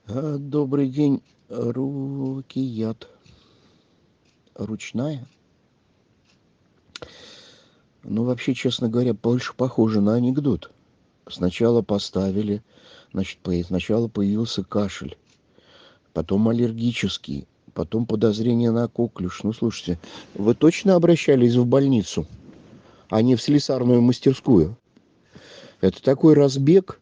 Добрый день, Рукият. Ручная? Ну, вообще, честно говоря, больше похоже на анекдот. Сначала поставили, значит, сначала появился кашель, потом аллергический, потом подозрение на коклюш. Ну, слушайте, вы точно обращались в больницу, а не в слесарную мастерскую? Это такой разбег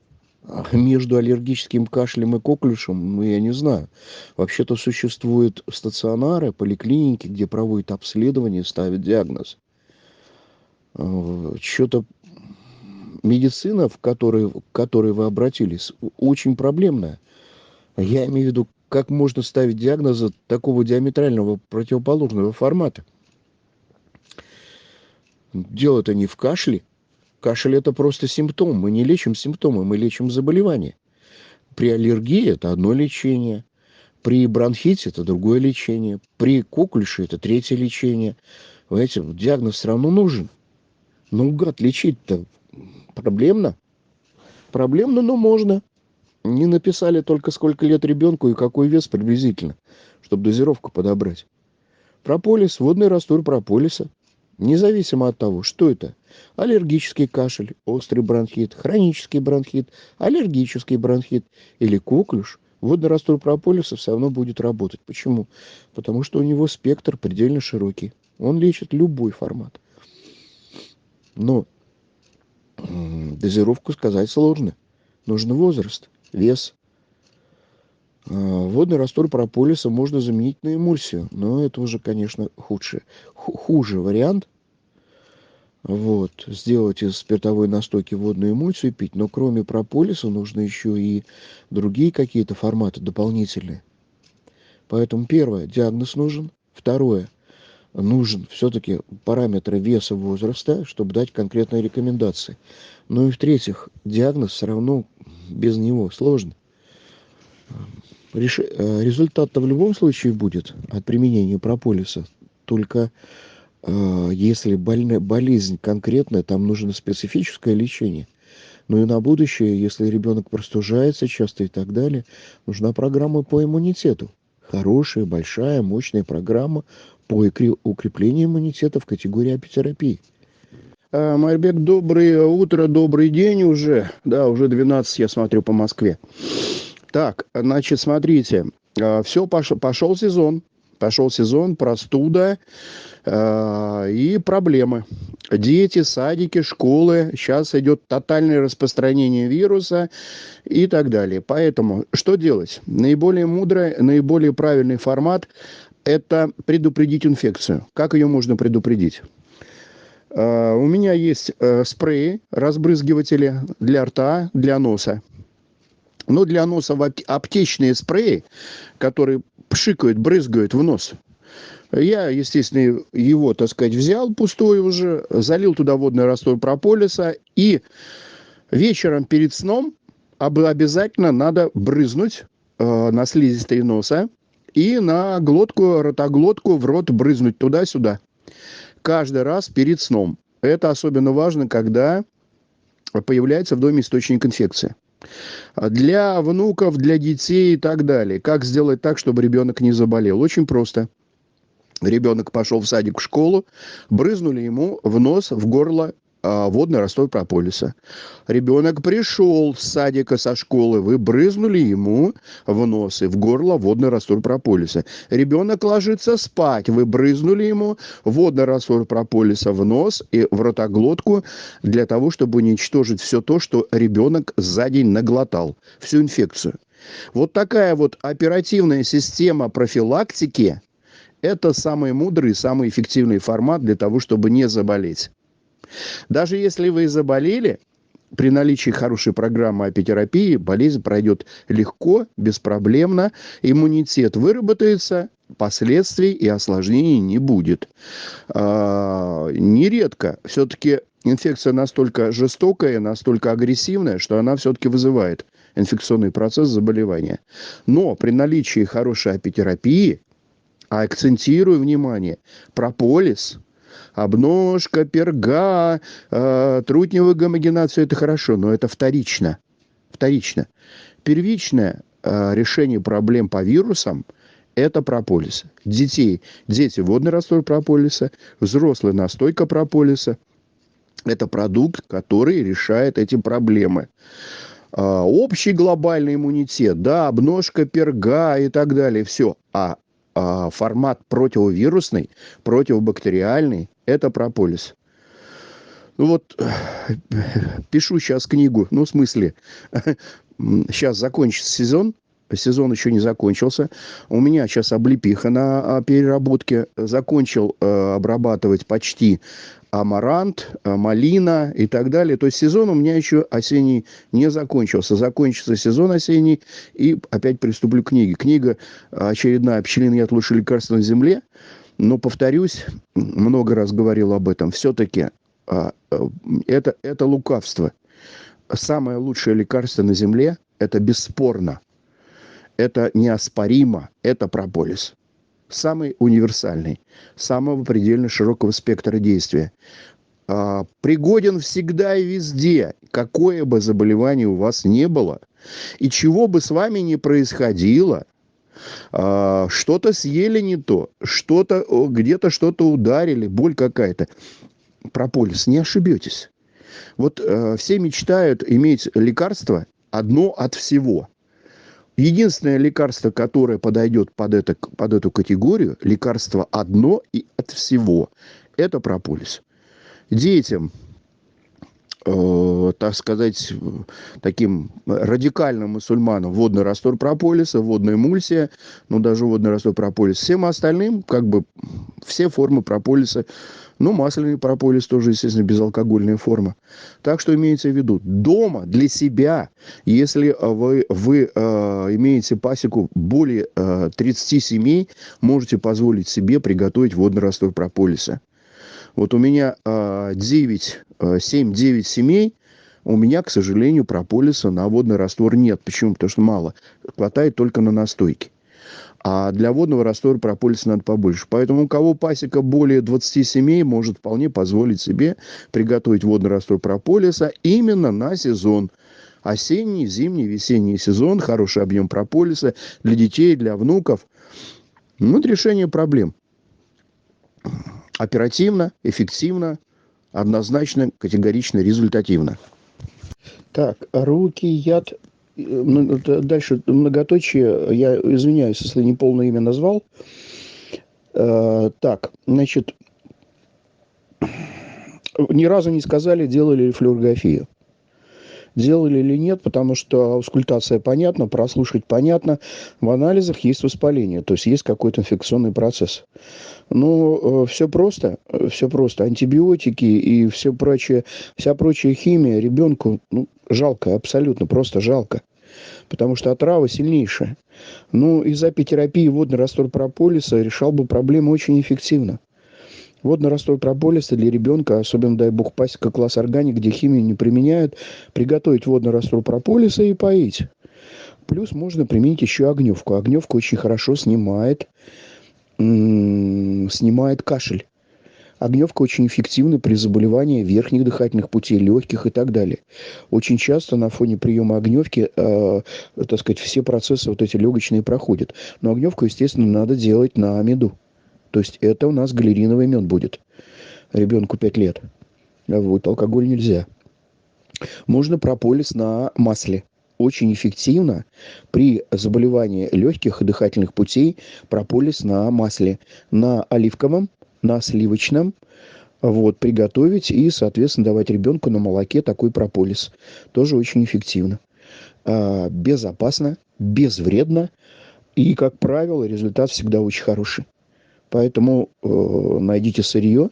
между аллергическим кашлем и коклюшем, ну, я не знаю. Вообще-то существуют стационары, поликлиники, где проводят обследование, ставят диагноз. Что-то медицина, к которой вы обратились, очень проблемная. Я имею в виду, как можно ставить диагнозы такого диаметрального противоположного формата. Дело-то не в кашле. Кашель – это просто симптом. Мы не лечим симптомы, мы лечим заболевание. При аллергии это одно лечение, при бронхите это другое лечение, при коклюше это третье лечение. Понимаете, диагноз все равно нужен. Наугад лечить-то проблемно. Проблемно, но можно. Не написали только, сколько лет ребенку и какой вес приблизительно, чтобы дозировку подобрать. Прополис, водный раствор прополиса. Независимо от того, что это. Аллергический кашель, острый бронхит, хронический бронхит, аллергический бронхит или коклюш. Водный раствор прополиса все равно будет работать. Почему? Потому что у него спектр предельно широкий. Он лечит любой формат. Но дозировку сказать сложно. Нужен возраст, вес. Водный раствор прополиса можно заменить на эмульсию, но это уже, конечно, хуже вариант. Вот, сделать из спиртовой настойки водную эмульсию и пить. Но кроме прополиса нужно еще и другие какие-то форматы дополнительные. Поэтому первое, диагноз нужен. Второе, нужен все-таки параметры веса, возраста, чтобы дать конкретные рекомендации. Ну и в-третьих, диагноз все равно без него сложно. Результат-то в любом случае будет от применения прополиса. Только если болезнь конкретная, там нужно специфическое лечение. Ну и на будущее, если ребенок простужается часто и так далее, нужна программа по иммунитету. Хорошая, большая, мощная программа по укреплению иммунитета в категории апитерапии. Майрбек, доброе утро, добрый день уже. Да, уже 12, я смотрю, по Москве. Так, значит, смотрите, все, пошел сезон. Пошел сезон, простуда и проблемы. Дети, садики, школы. Сейчас идет тотальное распространение вируса и так далее. Поэтому что делать? Наиболее мудрый, наиболее правильный формат – это предупредить инфекцию. Как ее можно предупредить? У меня есть спреи, разбрызгиватели для рта, для носа. Но для носа аптечные спреи, которые пшикают, брызгают в нос. Я, естественно, его, так сказать, взял пустой уже, залил туда водный раствор прополиса. И вечером перед сном обязательно надо брызнуть на слизистой носа и на глотку, ротоглотку, в рот брызнуть туда-сюда. Каждый раз перед сном. Это особенно важно, когда появляется в доме источник инфекции. Для внуков, для детей и так далее. Как сделать так, чтобы ребенок не заболел? Очень просто. Ребенок пошел в садик, в школу, брызнули ему в нос, в горло водный раствор прополиса. Ребенок пришел с садика, со школы, вы брызнули ему в нос и в горло водный раствор прополиса. Ребенок ложится спать, вы брызнули ему водный раствор прополиса в нос и в ротоглотку для того, чтобы уничтожить все то, что ребенок за день наглотал, всю инфекцию. Вот такая вот оперативная система профилактики – это самый мудрый, самый эффективный формат для того, чтобы не заболеть. Даже если вы заболели, при наличии хорошей программы апитерапии болезнь пройдет легко, беспроблемно, иммунитет выработается, последствий и осложнений не будет. Нередко все-таки инфекция настолько жестокая, настолько агрессивная, что она все-таки вызывает инфекционный процесс заболевания. Но при наличии хорошей апитерапии, акцентирую внимание, прополис, обножка, перга, трутневая гомогенация – это хорошо, но это вторично. Вторично. Первичное решение проблем по вирусам – это прополис. Дети водный раствор прополиса, взрослая настойка прополиса. Это продукт, который решает эти проблемы. Общий глобальный иммунитет, да, обножка перга и так далее, все. Формат противовирусный, противобактериальный – это прополис. Ну вот, пишу сейчас книгу, ну, в смысле, сейчас закончится сезон еще не закончился. У меня сейчас облепиха на переработке. Закончил обрабатывать почти амарант, малина и так далее. То есть сезон у меня еще осенний не закончился. Закончится сезон осенний, и опять приступлю к книге. Книга очередная «Пчелиный яд лучшее лекарство на земле». Но, повторюсь, много раз говорил об этом. Все-таки это лукавство. Самое лучшее лекарство на земле – это бесспорно. Это неоспоримо, это прополис. Самый универсальный, самого предельно широкого спектра действия. Пригоден всегда и везде, какое бы заболевание у вас не было. И чего бы с вами ни происходило, что-то съели не то, где-то что-то ударили, боль какая-то. Прополис, не ошибетесь. Вот все мечтают иметь лекарство одно от всего. Единственное лекарство, которое подойдет под эту категорию, лекарство одно и от всего, это прополис. Детям, так сказать, таким радикальным мусульманам водный раствор прополиса, водная эмульсия, ну даже водный раствор прополиса. Всем остальным, как бы, все формы прополиса. Ну, масляный прополис тоже, естественно, безалкогольная форма. Так что имейте в виду, дома для себя, если вы имеете пасеку более 30 семей, можете позволить себе приготовить водный раствор прополиса. Вот у меня 7-9 семей, у меня, к сожалению, прополиса на водный раствор нет. Почему? Потому что мало. Хватает только на настойки. А для водного раствора прополиса надо побольше. Поэтому у кого пасека более 20 семей, может вполне позволить себе приготовить водный раствор прополиса именно на сезон. Осенний, зимний, весенний сезон, хороший объем прополиса для детей, для внуков. Вот решение проблем. Оперативно, эффективно, однозначно, категорично, результативно. Так, руки, яд. Дальше многоточие. Я извиняюсь, если не полное имя назвал. Так, значит, ни разу не сказали, делали ли флюорографию. Делали или нет, потому что аускультация понятна, прослушать понятно. В анализах есть воспаление, то есть есть какой-то инфекционный процесс. Но все просто. Антибиотики и все прочее, вся прочая химия ребенку жалко, абсолютно просто жалко. Потому что отрава сильнейшая. Ну, из апитерапии водный раствор прополиса решал бы проблему очень эффективно. Водный раствор прополиса для ребенка, особенно, дай бог, пасека класс органик, где химию не применяют, приготовить водный раствор прополиса и поить. Плюс можно применить еще огневку. Огневка очень хорошо снимает кашель. Огневка очень эффективна при заболевании верхних дыхательных путей, легких и так далее. Очень часто на фоне приема огневки, так сказать, все процессы вот эти легочные проходят. Но огневку, естественно, надо делать на меду. То есть это у нас галериновый мед будет. Ребенку 5 лет. Вот, алкоголь нельзя. Можно прополис на масле. Очень эффективно при заболевании легких и дыхательных путей прополис на масле. На оливковом, на сливочном. Вот, приготовить и, соответственно, давать ребенку на молоке такой прополис. Тоже очень эффективно. Безопасно, безвредно. И, как правило, результат всегда очень хороший. Поэтому найдите сырье,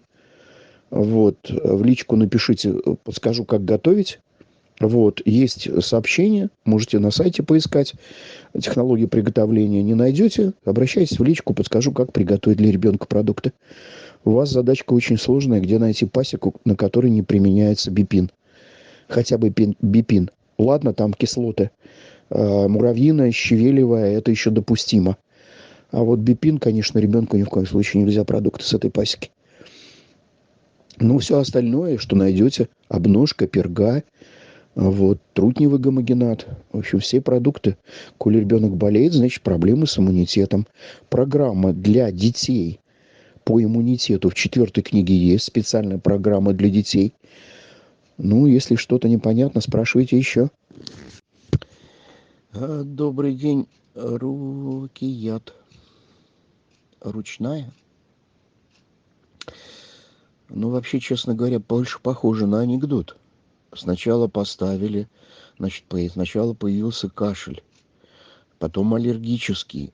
вот, в личку напишите, подскажу, как готовить. Вот, есть сообщение, можете на сайте поискать технологии приготовления. Не найдете, обращайтесь в личку, подскажу, как приготовить для ребенка продукты. У вас задачка очень сложная, где найти пасеку, на которой не применяется бипин. Хотя бы бипин. Ладно, там кислоты. Муравьиная, щавелевая, это еще допустимо. А вот бипин, конечно, ребенку ни в коем случае нельзя продукты с этой пасеки. Ну, все остальное, что найдете, обножка, перга, Вот, трутневый гомогенат. В общем, все продукты. Коли ребенок болеет, значит, проблемы с иммунитетом. Программа для детей по иммунитету в 4 книге есть. Специальная программа для детей. Ну, если что-то непонятно, спрашивайте еще. Добрый день, Рукият. Ручная? Ну, вообще, честно говоря, больше похоже на анекдот. Сначала поставили, значит, сначала появился кашель, потом аллергический,